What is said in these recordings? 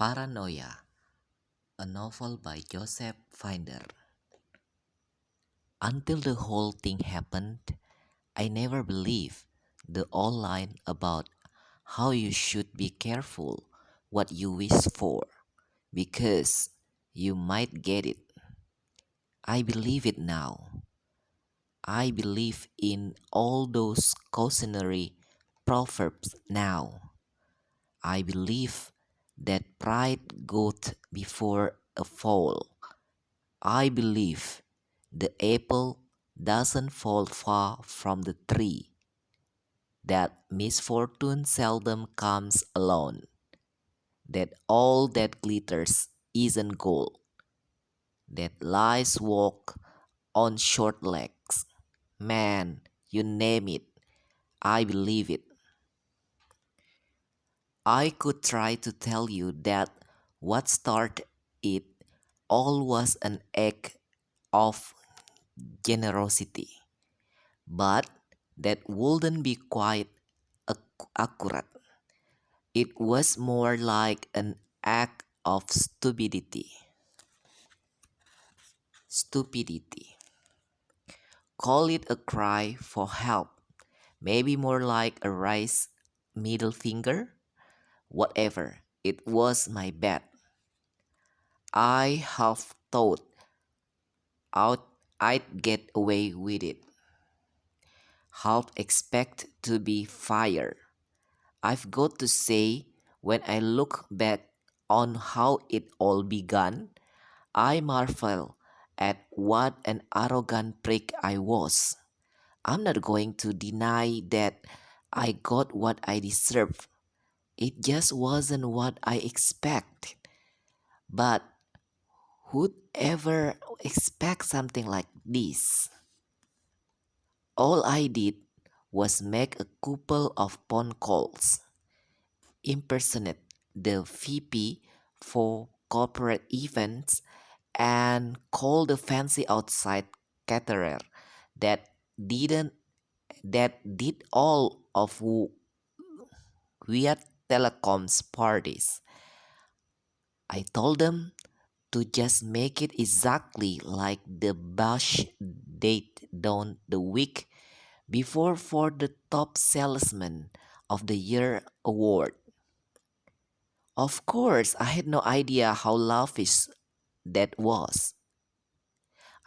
Paranoia, a novel by Joseph Finder. Until the whole thing happened, I never believed the old line about how you should be careful what you wish for because you might get it. I believe it now. I believe in all those cautionary proverbs now. I believe that pride goeth before a fall. I believe the apple doesn't fall far from the tree, that misfortune seldom comes alone, that all that glitters isn't gold, that lies walk on short legs. Man, you name it, I believe it. I could try to tell you that what started it all was an act of generosity, but that wouldn't be quite accurate. It was more like an act of stupidity. Stupidity. Call it a cry for help. Maybe more like a raised middle finger. Whatever. It was my bad. I half thought out I'd get away with it. Half expect to be fired. I've got to say, when I look back on how it all began, I marvel at what an arrogant prick I was. I'm not going to deny that I got what I deserved. It just wasn't what I expected. But who'd ever expect something like this? All I did was make a couple of phone calls, impersonate the VP for corporate events, and call the fancy outside caterer that didn't that did all of weird telecoms parties. I told them to just make it exactly like the bash date done the week before for the top salesman of the year award. Of course, I had no idea how lavish that was.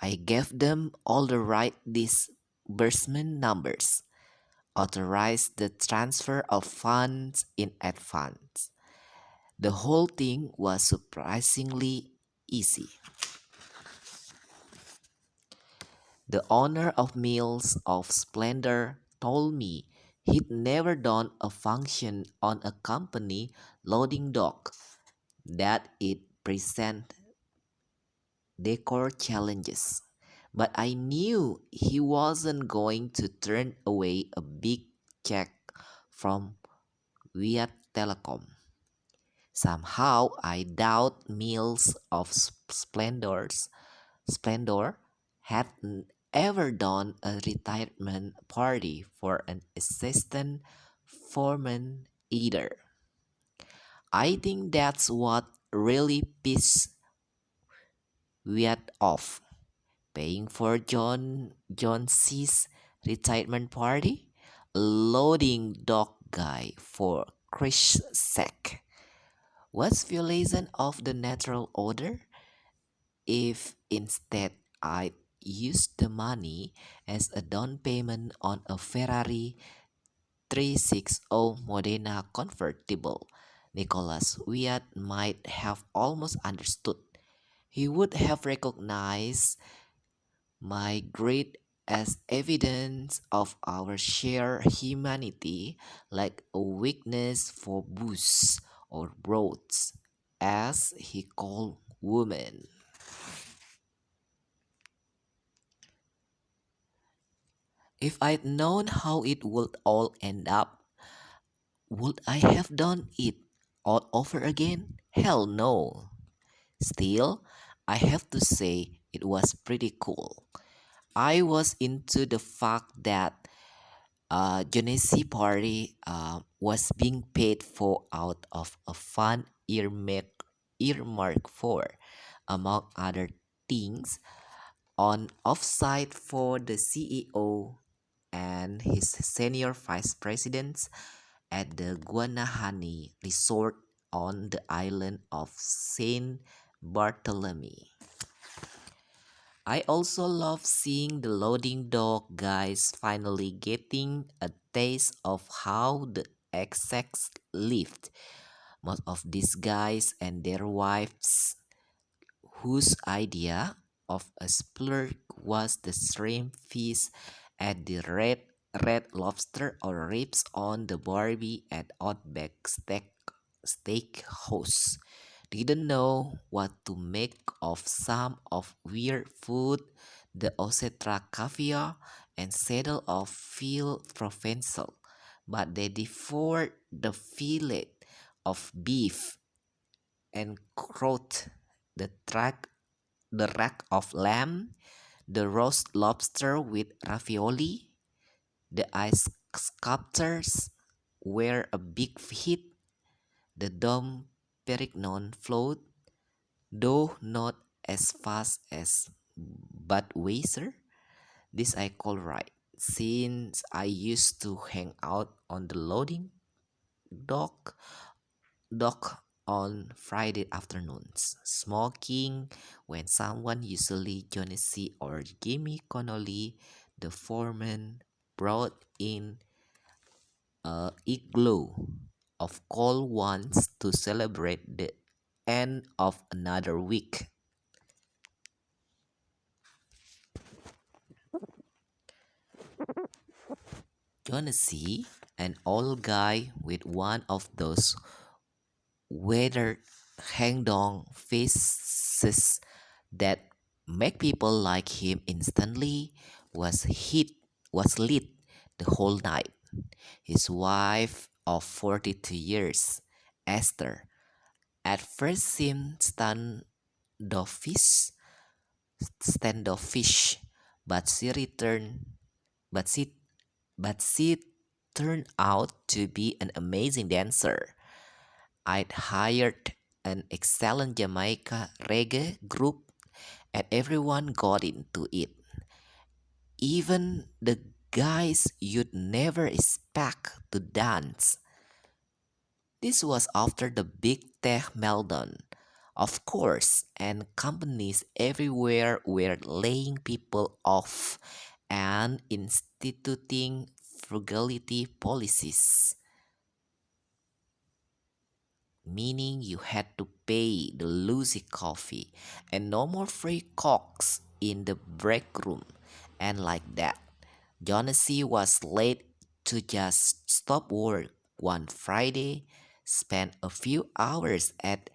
I gave them all the right disbursement numbers, authorized the transfer of funds in advance. The whole thing was surprisingly easy. The owner of Mills of Splendor told me he'd never done a function on a company loading dock, that it presented decor challenges. But I knew he wasn't going to turn away a big check from Viet Telecom. Somehow I doubt Mills of Splendor had ever done a retirement party for an assistant foreman either. I think that's what really pissed Viet off. Paying for John C's retirement party? A loading dock guy for Christ's sake. What's violation of the natural order? If instead I used the money as a down payment on a Ferrari 360 Modena convertible, Nicholas Wiat might have almost understood. He would have recognized my greed as evidence of our shared humanity, like a weakness for booze or broads, as he called women. If I'd known how it would all end up, would I have done it all over again? Hell no. Still, I have to say it was pretty cool. I was into the fact that Genesee party was being paid for out of a fund earmarked earmarked for, among other things, on offsite for the CEO and his senior vice presidents at the Guanahani resort on the island of Saint Bartholomew. I also love seeing the loading dock guys finally getting a taste of how the execs lived. Most of these guys and their wives, whose idea of a splurge was the shrimp feast at the red lobster or ribs on the Barbie at Outback Steakhouse, didn't know what to make of some of weird food, the Ocetra caviar and saddle of veal provençal, but they devoured the fillet of beef and crowd the track the rack of lamb, the roast lobster with ravioli, the ice sculptures were a big hit, the Dom Perignon flowed, though not as fast as Budweiser. This I call right, since I used to hang out on the loading dock on Friday afternoons, smoking when someone, usually Johnny C or Jimmy Connolly, the foreman, brought in a igloo of cold ones to celebrate the end of another week. Johnny C, an old guy with one of those weathered hang-dong faces that make people like him instantly, was lit the whole night. His wife of 42 years, Esther, at first seemed standoffish, but she returned but she but she turned out to be an amazing dancer. I'd hired an excellent Jamaica reggae group and everyone got into it. Even the guys you'd never expect to dance. This was after the big tech meltdown, of course, and companies everywhere were laying people off and instituting frugality policies, meaning you had to pay the Lucy coffee and no more free cokes in the break room. And like that, Jonesy was late to just stop work one Friday, spend a few hours at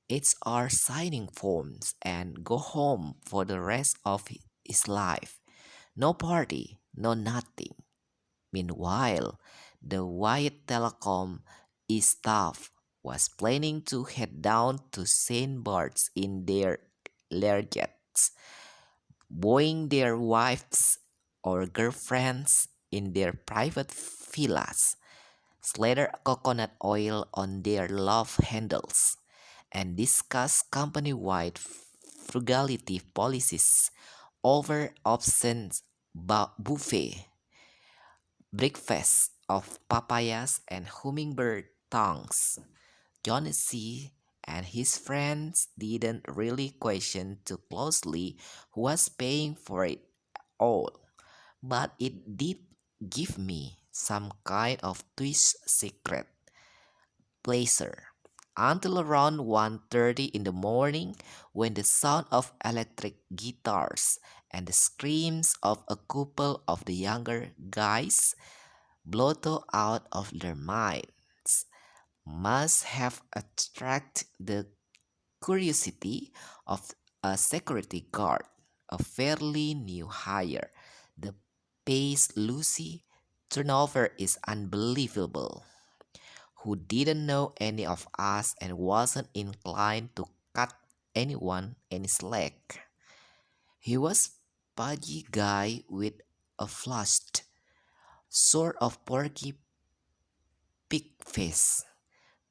HR signing forms, and go home for the rest of his life. No party, no nothing. Meanwhile, the Wyatt Telecom staff was planning to head down to St. Bart's in their Learjets, booing their wives or girlfriends in their private villas, slather coconut oil on their love handles, and discuss company wide frugality policies over options buffet breakfast of papayas and hummingbird tongues. Johnny C. and his friends didn't really question too closely who was paying for it all, but it did give me some kind of twist secret pleasure. Until around 1:30 in the morning, when the sound of electric guitars and the screams of a couple of the younger guys, blotto out of their minds, must have attracted the curiosity of a security guard, a fairly new hire. The pace Lucy turnover is unbelievable. Who didn't know any of us and wasn't inclined to cut anyone any slack. He was pudgy guy with a flushed, sort of porky pig face,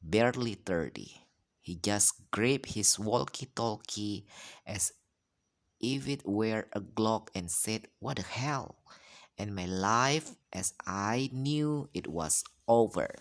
barely 30. He just grabbed his walkie talkie as if it were a Glock and said, "What the hell?" And my life as I knew it was over.